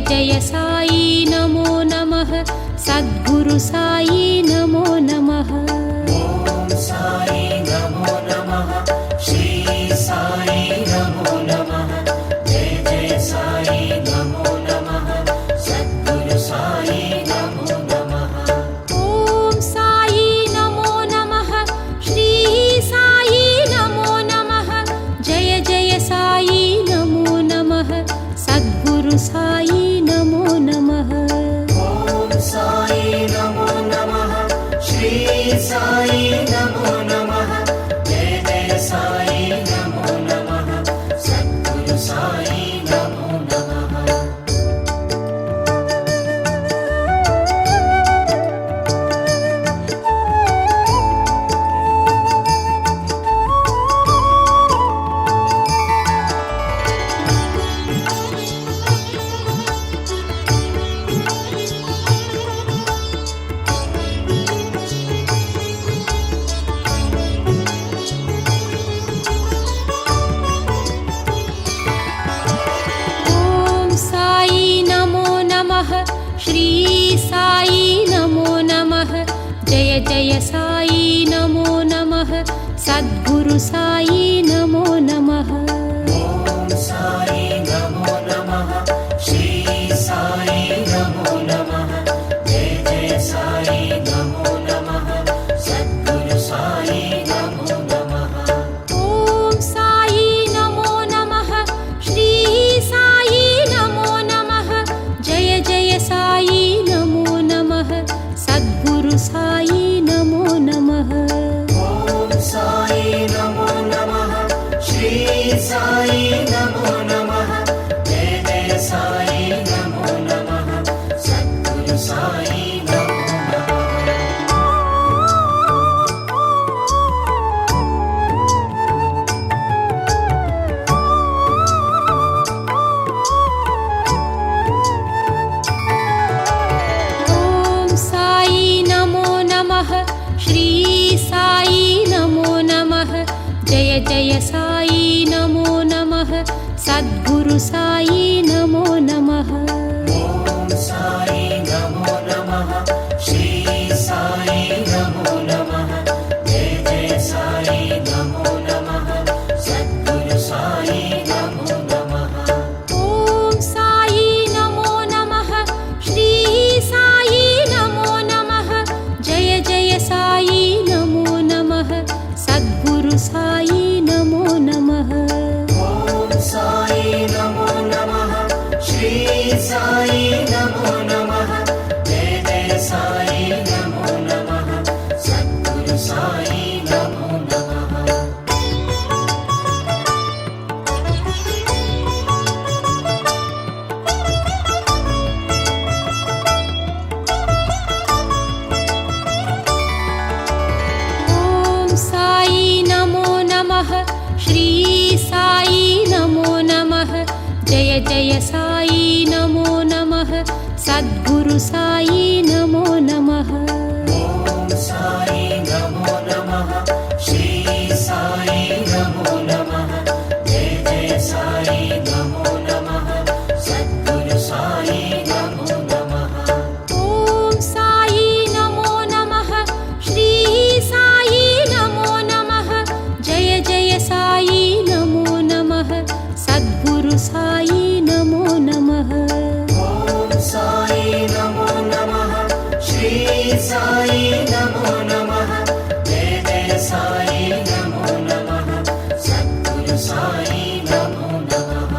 जय साई नमो नमः सद्गुरु साई नमो नमः। ओम साई नमो नमः श्री साई नमो नमः जय जय साई नमो नमः सद्गुरु साई नमो नमः। ओम साई नमो नमः श्री साई नमो नमः जय जय साई नमो नमः सद्गुरु साई नमो नमः। ओम साई नमो नमः श्री साई नमो नमः जय जय साई नमो नमः सद्गुरु साई नमो नमः। ओम साई नमो नमः श्री साई नमो नमः जय जय साई नमो नमः सद्गुरु साई नमो नमः। ओम साई नमो नमः श्री साई नमो नमः जय जय साई नमो नमः सद्गुरु साई नमो नमः। ओम साई नमो नमः श्री साई नमो नमः जय जय साई नमो नमः सद्गुरु साई नमो नमः। ओम साई नमो नमः श्री साई नमो नमः जय जय साई नमो नमः सद्गुरु साई नमो नमः। ओम साई नमो नमः श्री साई नमो नमः जय जय साई नमो नमः सद्गुरु साई नमो नमः। ओम साई नमो नमः श्री साई नमो नमः जय जय साई नमो नमः सद्गुरु साई नमो नमः। ओम साई नमो नमः श्री साई नमो नमः जय जय साई नमो नमः सद्गुरु साई नमो नमः। ओम साई नमो नमः श्री साई नमो नमः जय जय साई नमो नमः सद्गुरु साई नमो नमः। ओम साई नमो नमः श्री साई नमो नमः जय जय साई नमो नमः सद्गुरु साई नमो नमः। ओम साई नमो नमः श्री साई नमो नमः जय जय साई नमो नमः सद्गुरु साई नमो नमः। ओम साई नमो नमः श्री साई नमो नमः जय जय साई नमो नमः सद्गुरु साई नमो नमः। ओम साई नमो नमः श्री साई नमो नमः जय जय साई नमो नमः सद्गुरु साई नमो नमः।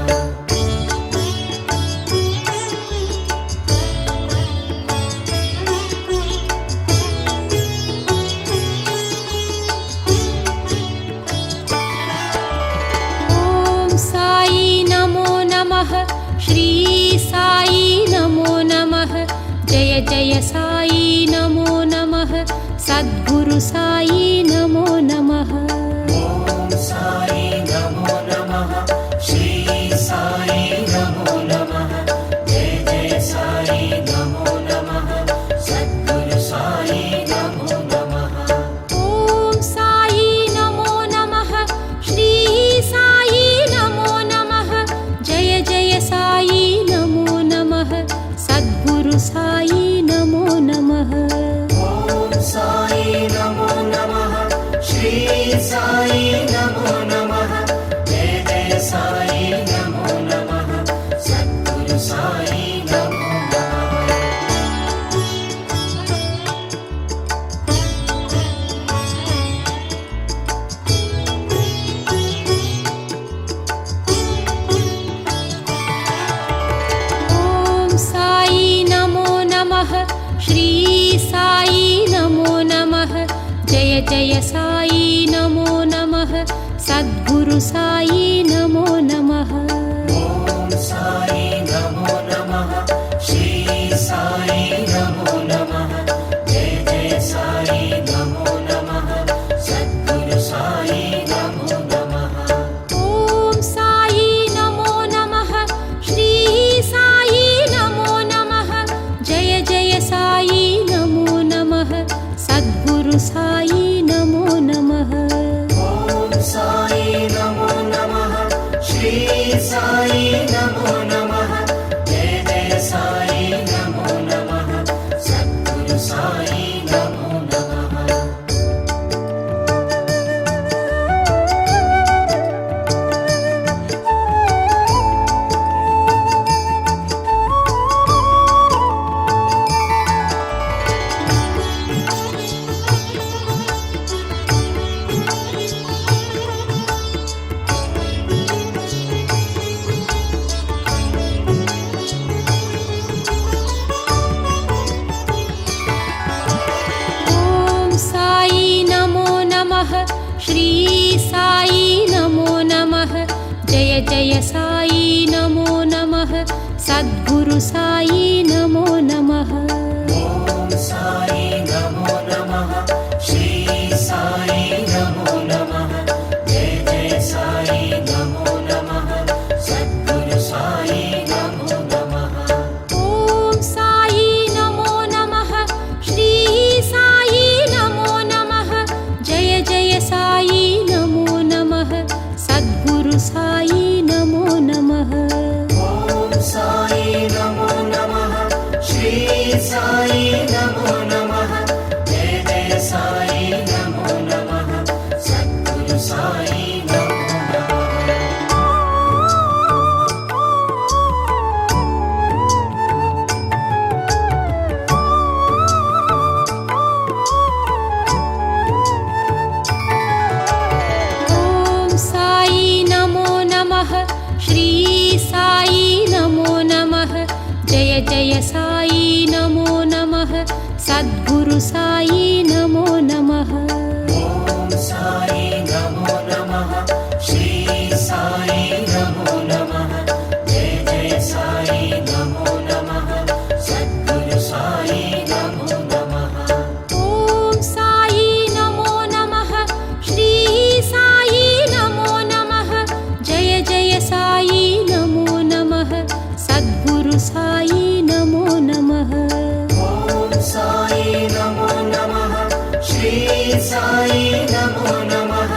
ओम साई नमो नमः श्री साई नमो नमः जय जय साई नमो नमः सद्गुरु साई नमो नमः। ओम साई नमो नमः श्री साई नमो नमः जय जय साई नमो नमः सद्गुरु साई नमो नमः। ओम साई नमो नमः श्री साई नमो नमः जय जय साई नमो नमः साई नमो नमः जय जय साई नमो नमः सद्गुरु साई नमो नमः ॐ साई नमो नमः श्री साई नमो नमः जय जय साई नमो नमः सद्गुरु साई नमो नमः ॐ साई नमो नमः श्री साई नमो नमः जय जय साई नमो नमः सद्गुरु साई नमो नमः ॐ साई नमो नमः श्री साई नमो नमः जय जय साई नमो नमः सद्गुरु साई नमो नमः ॐ साई नमो नमः श्री साई नमो नमः जय जय साई नमो नमः सद्गुरु साई नमो नमः ॐ साई नमो नमः श्री साई नमो नमः जय जय साई नमो नमः सद्गुरु साई नमो नमः ॐ साई नमो नमः श्री साई नमो नमः जय जय साई नमो नमः सद्गुरु साई नमो नमः ॐ साई नमो नमः श्री साई नमो नमः जय जय साई नमो नमः सद्गुरु साई नमो नमः ॐ साई नमो नमः श्री साई नमो नमः जय जय साई नमो नमः सद्गुरु साई नमो नमः ॐ साई नमो नमः श्री साई नमो नमः जय जय साई नमो नमः सद्गुरु साई नमो नमः ॐ साई नमो नमः श्री साई नमो नमः जय जय साई नमो नमः सद्गुरु साई नमो नमः ॐ साई नमो नमः श्री साई नमो नमः जय जय साई नमो नमः सद्गुरु साई नमो नमः ॐ साई नमो नमः श्री साई नमो नमः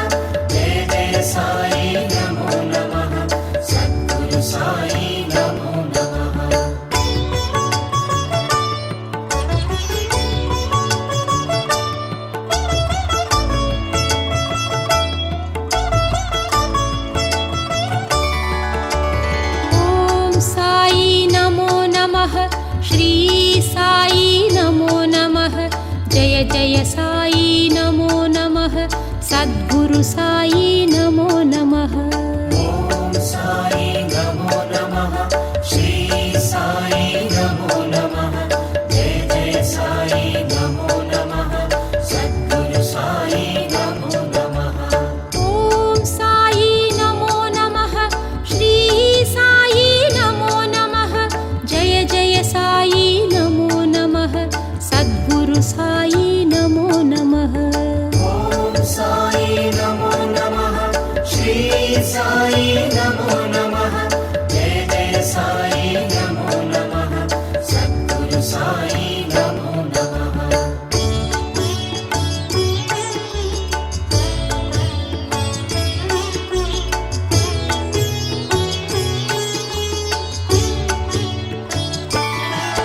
जय जय साई नमो नमः सद्गुरु साई नमो नमः ॐ साई नमो नमः श्री साई नमो नमः जय जय साई नमो नमः सद्गुरु साई नमो नमः ॐ साई नमो नमः श्री साई नमो नमः जय जय साई नमो नमः सद्गुरु साई नमो नमः ॐ साई नमो नमः श्री साई नमो नमः जय जय साई नमो नमः सद्गुरु साई नमो नमः ॐ साई नमो नमः श्री साई नमो नमः जय जय साई नमो नमः सद्गुरु साई नमो नमः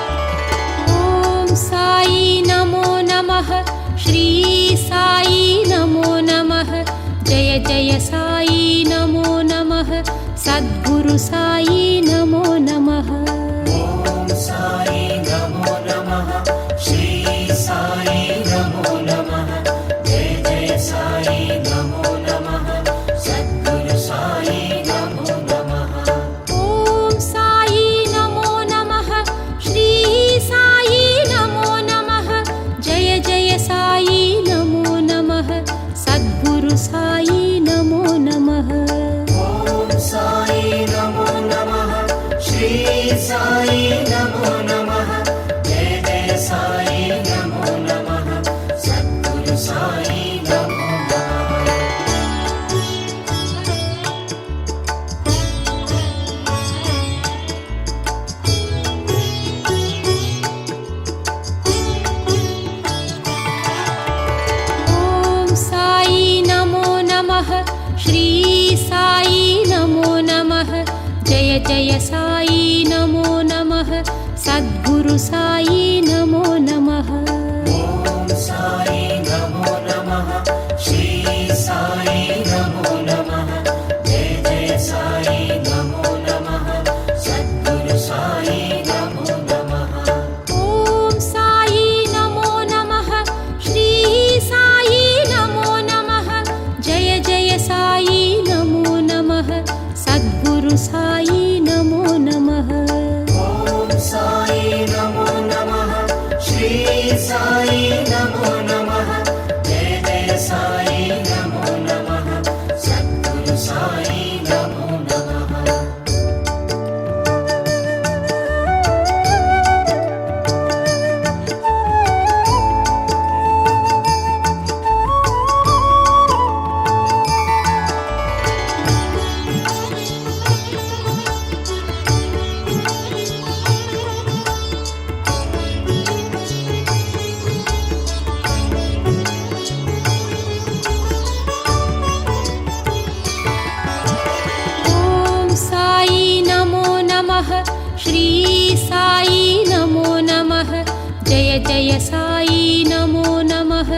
ॐ साई नमो नमः श्री साई नमो नमः जय जय साई नमो नमः सद्गुरु साई नमो नमः ॐ साई नमो नमः श्री साई नमो नमः जय जय साई नमो नमः सद्गुरु साई नमो नमः ॐ साई नमो नमः श्री साई नमो नमः जय जय साई नमो नमः सद्गुरु साई नमो नमः ॐ साई नमो नमः श्री साई नमो नमः जय जय साई नमो नमः सद्गुरु साई नमो नमः ॐ साई नमो नमः श्री साई नमो नमः जय जय साई नमो नमः सद्गुरु साई नमो नमः ॐ साई नमो नमः श्री साई नमो नमः जय जय साई नमो नमः सद्गुरु साई नमो नमः ॐ साई नमो नमः श्री साई नमो नमः जय जय साई नमो नमः सद्गुरु साई नमो नमः ॐ साई नमो नमः श्री साई नमो नमः जय जय साई नमो नमः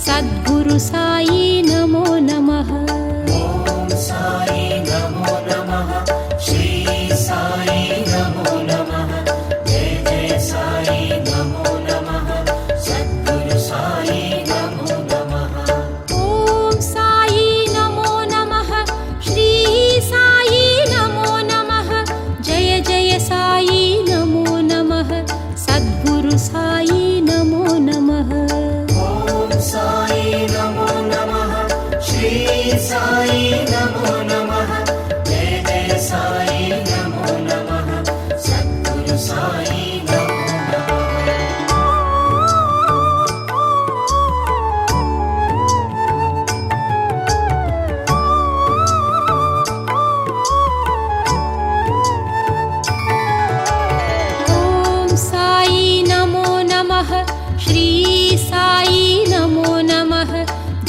सद्गुरु साई नमो नमः ॐ साई नमो नमः श्री साई नमो नमः जय जय साई नमो नमः सद्गुरु साई नमो नमः ॐ साई नमो नमः श्री साई नमो नमः जय जय साई नमो नमः सद्गुरु साई नमो नमः ॐ साई नमो नमः श्री साई नमो नमः जय जय साई नमो नमः सद्गुरु साई नमो नमः ॐ साई नमो नमः श्री साई नमो नमः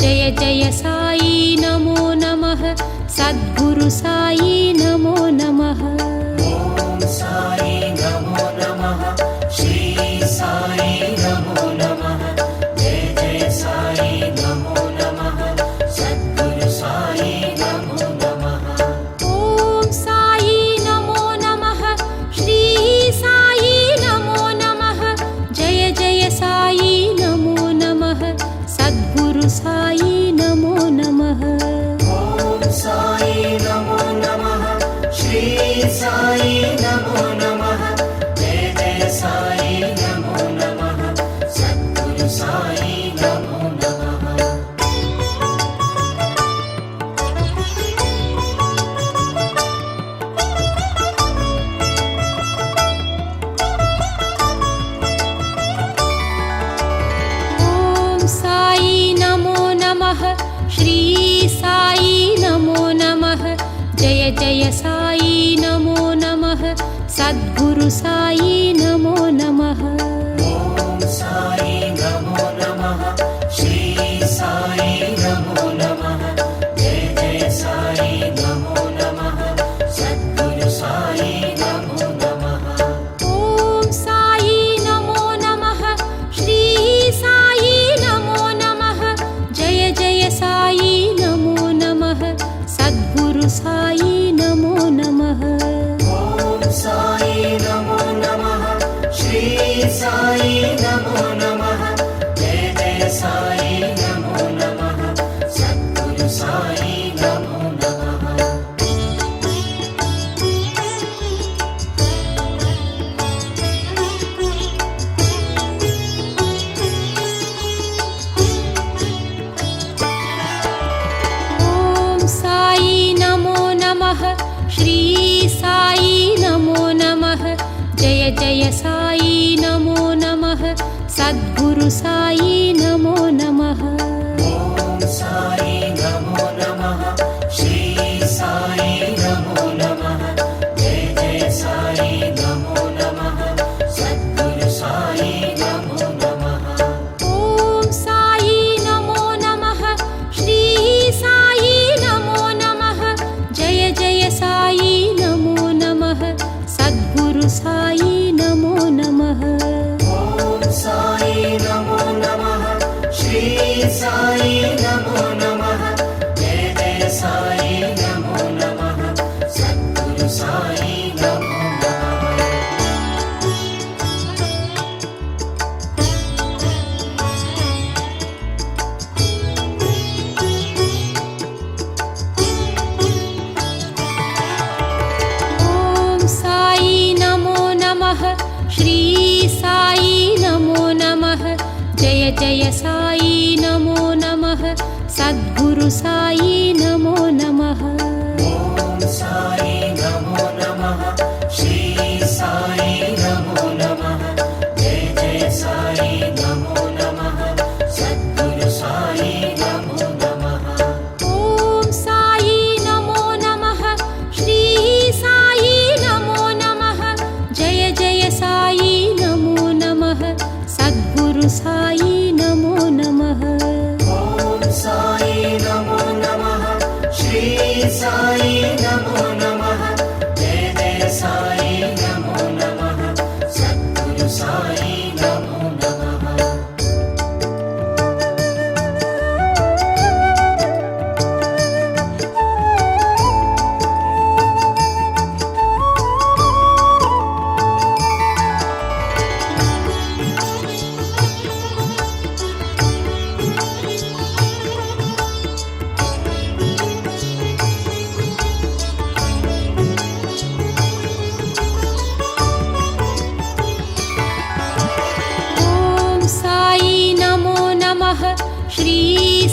जय जय साई नमो नमः सद्गुरु साई नमो नमः ॐ साई नमो नमः श्री साई नमो नमः जय जय साई नमो नमः सद्गुरु साई नमो नमः ॐ साई नमो नमः श्री साई नमो नमः जय जय साई नमो नमः सद्गुरु साई नमो नमः ॐ साई नमो नमः श्री साई नमो नमः जय जय साई नमो नमः सद्गुरु साई नमो नमः ॐ साई नमो नमः श्री साई नमो नमः जय जय साई नमो नमः सद्गुरु साई नमो नमः ॐ साई नमो नमः श्री साई नमो नमः जय जय साई नमो नमः सद्गुरु साई नमो नमः ॐ साई नमो नमः श्री साई नमो नमः जय जय साई नमो नमः सद्गुरु साई नमो नमः ॐ साई नमो नमः श्री साई नमो नमः जय जय साई नमो नमः जय साई नमो नमः सद्गुरु साई नमो नमः ॐ साई नमो नमः श्री साई नमो नमः जय जय साई नमो नमः सद्गुरु साई नमो नमः ॐ साई नमो नमः श्री साई नमो नमः जय जय साई नमो नमः सद्गुरु साई नमो नमः ॐ साई नमो नमः श्री साई नमो नमः जय जय साई नमो नमः सद्गुरु साई नमो नमः ॐ साई नमो नमः श्री साई नमो नमः जय जय साई नमो नमः सद्गुरु साई नमो नमः ॐ साई नमो नमः श्री साई नमो नमः जय जय साई नमो नमः सद्गुरु साई नमो नमः ॐ साई नमो नमः श्री साई नमो नमः जय जय साई नमो नमः सद्गुरु साई नमो नमः ॐ साई नमो नमः श्री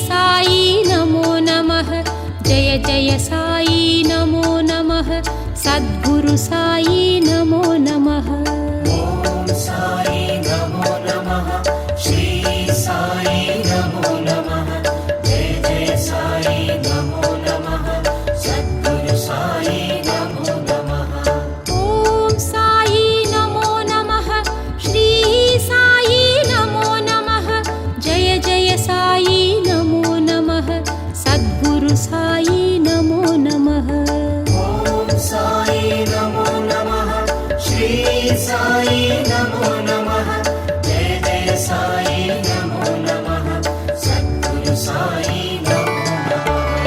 साई नमो नमः जय जय साई नमो नमः सद्गुरु साई नमो नमः ॐ साई नमो नमः श्री साई नमो नमः जय जय साई नमो नमः सद्गुरु साई नमो नमः ॐ साई नमो नमः श्री साई नमो नमः जय जय साई नमो नमः सद्गुरु साई नमो नमः ॐ साई नमो नमः श्री साई नमो नमः जय जय साई नमो नमः सद्गुरु साई नमो नमः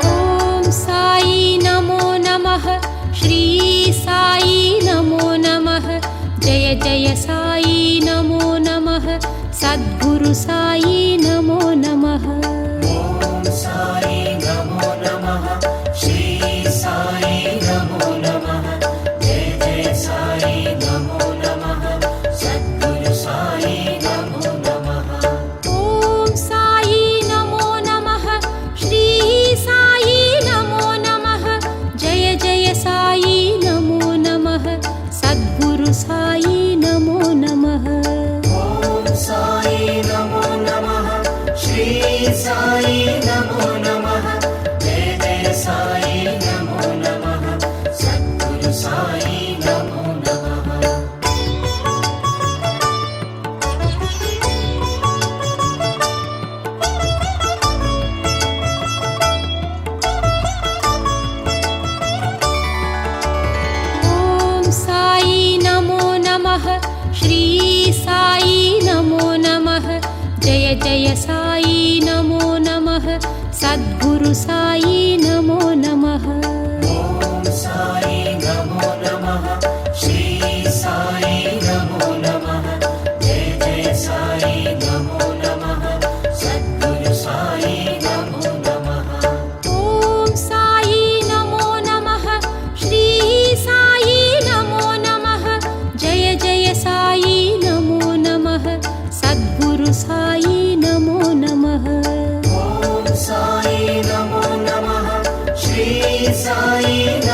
ॐ साई नमो नमः श्री साई नमो नमः जय जय साई नमो नमः सद्गुरु साई नमो नमः ॐ साई नमो नमः श्री साई नमो नमः जय जय साई नमो नमः सद्गुरु साई नमो नमः ॐ साई नमो नमः श्री साई नमो नमः जय जय साई नमो नमः सद्गुरु साई नमो नमः ॐ साई नमो नमः श्री साई नमो नमः जय जय साई नमो नमः सद्गुरु साई नमो नमः ॐ साई नमो नमः श्री साई नमो नमः जय जय साई नमो नमः सद्गुरु साई नमो नमः ॐ साई नमो नमः श्री साई नमो नमः जय जय साई नमो नमः सद्गुरु साई नमो नमः ॐ साई नमो नमः श्री साई नमो नमः जय जय साई नमो नमः सद्गुरु साई नमो नमः ॐ साई नमो नमः श्री साई नमो नमः जय जय साई नमो नमः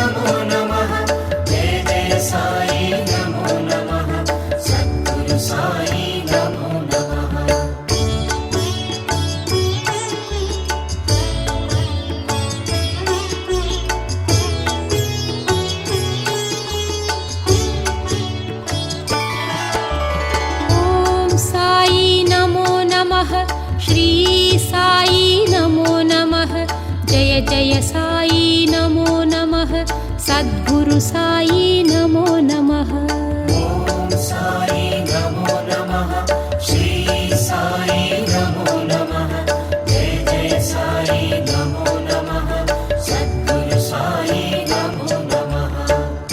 नमो नमः जय जय साई नमो नमः सद्गुरु साई नमो नमः ॐ साई नमो नमः श्री साई नमो नमः जय जय साई नमो नमः सद्गुरु साई नमो नमः ॐ साई नमो नमः श्री साई नमो नमः जय जय साई नमो नमः सद्गुरु साई नमो नमः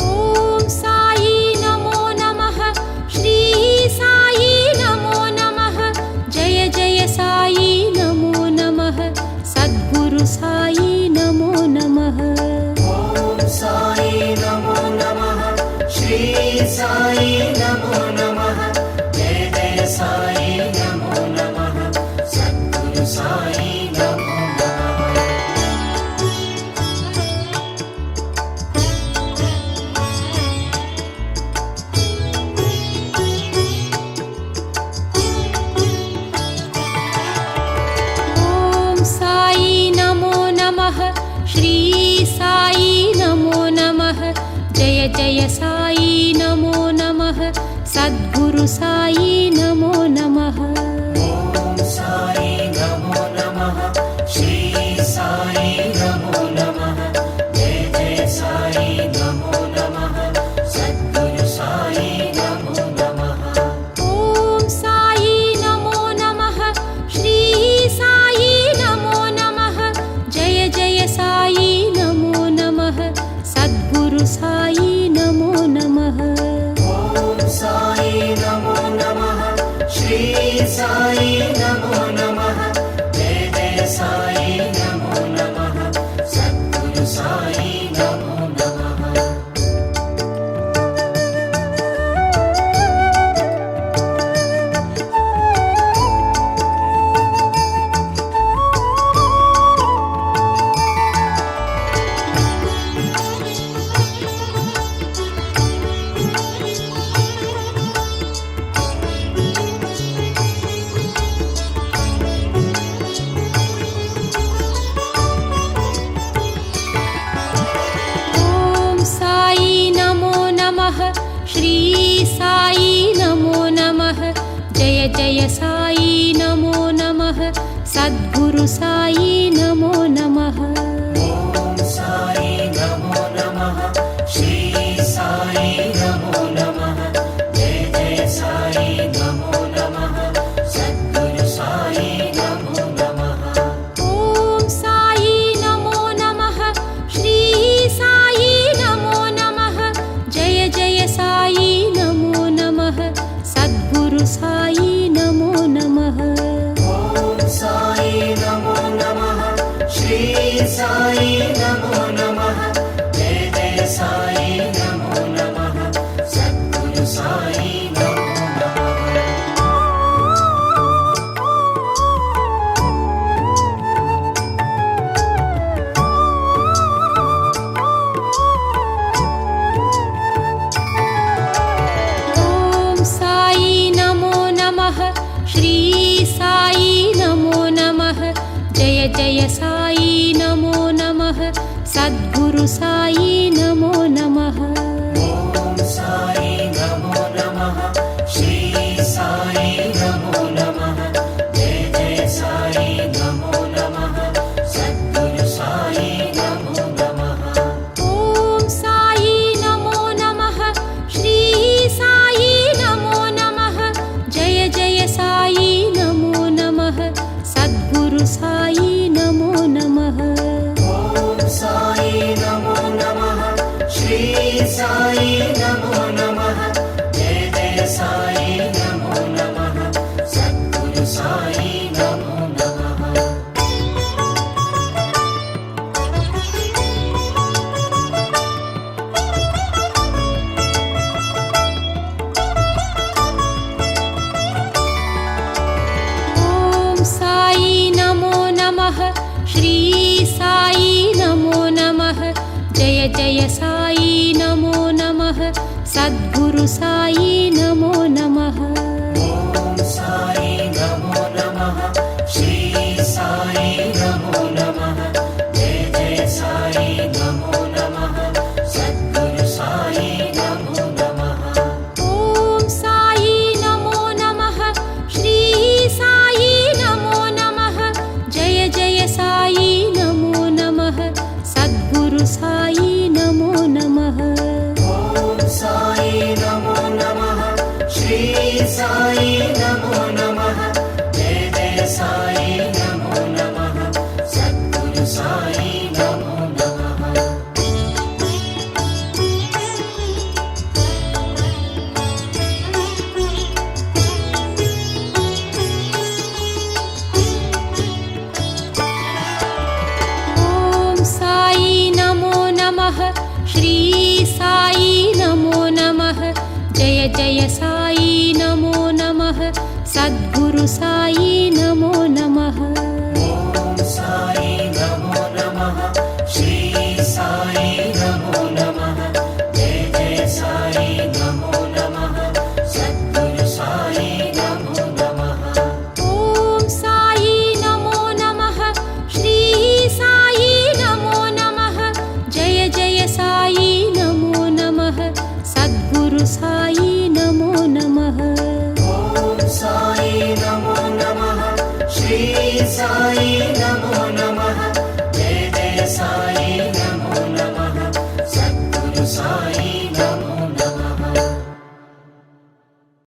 ॐ साई नमो नमः श्री साई नमो नमः जय जय साई नमो नमः सद्गुरु साई नमो नमः ॐ साई नमो नमः श्री साई नमो नमः जय जय साई नमो नमः सद्गुरु साई नमो नमः ॐ साई नमो नमः श्री साई नमो नमः जय जय साई नमो नमः सद्गुरु साई नमो नमः ॐ साई नमो नमः श्री साई नमो नमः जय जय साई नमो नमः सद्गुरु साई नमो नमः ॐ साई नमो नमः श्री साई नमो नमः जय जय साई नमो नमः सद्गुरु साई नमो नमः ॐ साई नमो नमः श्री साई नमो नमः जय जय साई नमो नमः सद्गुरु साई नमो नमः ॐ साई नमो नमः श्री साई नमो नमः जय जय साई नमो नमः सद्गुरु साई नमो नमः ॐ साई नमो नमः श्री साई नमो नमः जय जय साई नमो नमः सद्गुरु साई नमो नमः ॐ साई नमो नमः श्री साई नमो नमः जय जय साई नमो नमः सद्गुरु साई नमो नमः ॐ साई नमो नमः श्री साई नमो नमः जय जय साई नमो नमः सद्गुरु साई नमो नमः ॐ साई नमो नमः श्री साई नमो नमः जय जय साई नमो नमः सद्गुरु साई नमो नमः ॐ साई नमो नमः श्री साई नमो नमः जय जय साई नमो नमः सद्गुरु साई नमो नमः ॐ साई नमो नमः श्री साई नमो नमः जय जय साई नमो नमः सद्गुरु साई नमो नमः ॐ साई नमो नमः श्री साई नमो नमः जय जय साई नमो नमः सद्गुरु साई नमो नमः ॐ साई नमो नमः श्री साई नमो नमः जय जय जय साई नमो नमः सद्गुरु साई नमो नमः ॐ साई नमो नमः श्री साई नमो नमः जय जय साई नमो नमः सद्गुरु साई नमो नमः ॐ साई नमो नमः श्री साई नमो नमः जय जय साई नमो नमः सद्गुरु साई नमो नमः ॐ साई नमो नमः श्री साई नमो नमः जय जय साई नमो नमः सद्गुरु साई नमो नमः ॐ साई नमो नमः श्री साई नमो नमः जय जय साई नमो नमः सद्गुरु साई नमो नमः ॐ साई नमो नमः श्री साई नमो नमः जय जय साई नमो नमः सद्गुरु साई नमो नमः ॐ साई नमो नमः श्री साई नमो नमः जय जय साई नमो नमः सद्गुरु साई नमो नमः ॐ साई नमो नमः श्री साई नमो नमः जय जय साई नमो नमः सद्गुरु साई नमो